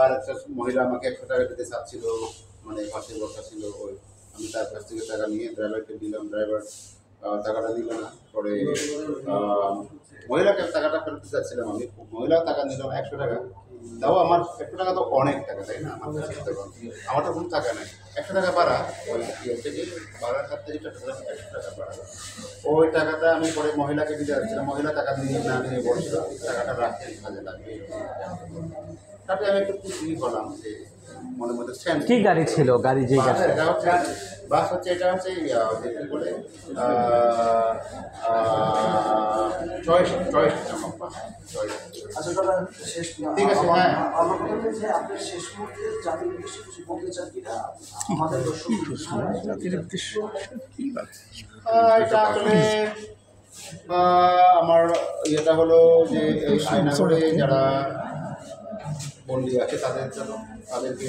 আর একটা মহিলা আমাকে 100 টাকা দিতে চাচ্ছিল, মানে পাশের বসা ছিল, ওই আমি তার কাছ থেকে টাকা নিয়ে ড্রাইভারকে দিলাম, ড্রাইভার টাকাটা দিল না। পরে মহিলাকে টাকাটা ফেরত দিতে চাচ্ছিলাম আমি, মহিলাও টাকা নিল না 100 টাকা। তাও আমার 100 টাকা তো অনেক টাকা, তাই না? আমার কাছে আমার তো কোনো টাকা নেই, 100 টাকা বাড়া, ওই থেকে বাড়ার হাত থেকে 100 টাকা বাড়া। ওই টাকাটা আমি পরে মহিলাকে দিতে যাচ্ছিলাম, মহিলা টাকা নিয়ে না নিয়ে বলছিল টাকাটা রাখতে কাজে লাগবে। তাতে আমি একটু খুশি হলাম যে মনের মধ্যে সেন্স। কি গাড়ি ছিল? গাড়ি যে গাড়ি এটা হচ্ছে বাস, হচ্ছে এটা হচ্ছে যে কি বলে চয়েস চয়েস আচ্ছা দাদা, শেষ ঠিক আছে। হ্যাঁ, আমার কথা হচ্ছে যে আপনি শেষ মুহূর্তে জাতির উদ্দেশ্যে কিছু বলতে চান কিনা আমাদের দর্শক? এটা আসলে আমার ইয়েটা হলো যে এই আয়নাঘরে যারা বন্দী আছে তাদের জন্য, তাদেরকে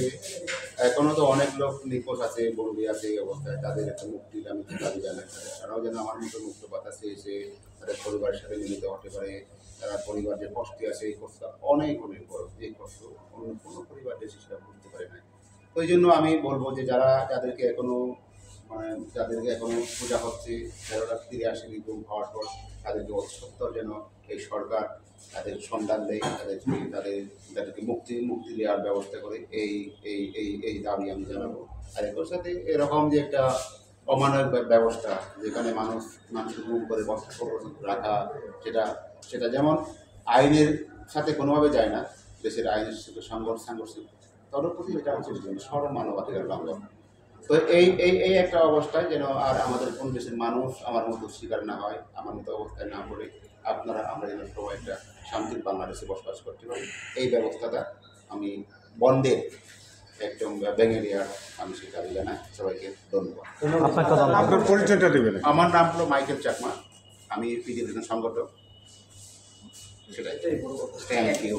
এখনও তো অনেক লোক নিখোঁজ আছে, বন্দী আছে এই অবস্থায়, তাদের একটা মুক্তির আমি দাবি জানাই। তারাও যেন আমার মতো মুক্ত বাতাসে এসে তাদের পরিবারের সাথে মিলিত হতে পারে। তারা পরিবার যে কষ্টে আছে, এই কষ্ট অনেক অনেক বড়, এই কষ্ট অন্য কোনো পরিবার দেশে সেটা বুঝতে পারে না। ওই জন্য আমি বলবো যে যাদেরকে এখনও যাদেরকে এখনও পূজা হচ্ছে, যারা ফিরে আসেনি গুম হওয়ার পর, তাদেরকে অসত্তর যেন এই সরকার তাদের সন্ধান দেয়, তাদেরকে মুক্তি দেওয়ার ব্যবস্থা করে, এই এই এই এই দাবি আমি জানাবো। আর এর সাথে এরকম যে একটা অমানবিক ব্যবস্থা, যেখানে মানুষের গুম করে বস্তা রাখা, সেটা যেমন আইনের সাথে কোনোভাবে যায় না, দেশের আইনের সাথে সাংঘর্ষিক, তদপ্রতি এটা হচ্ছে সরব মানবাধিকার লঙ্ঘন। তো এই একটা অবস্থায় যেন আর আমাদের কোন দেশের মানুষ আমার মতো শিকার না হয়, আমার মতো অবস্থায় না পড়ে আমরা যেন সবাই একটা শান্তির বাংলাদেশে বসবাস করতে পারি, এই ব্যবস্থাটা আমি বন্ধের একদম ভেঙে দেওয়ার আমি সেই দাবি জানাই। সবাইকে ধন্যবাদ। আপনার পরিচয়টা দেবেন? আমার নাম হলো মাইকেল চাকমা, আমি পিজি সংগঠক। সেটাই, থ্যাংক ইউ।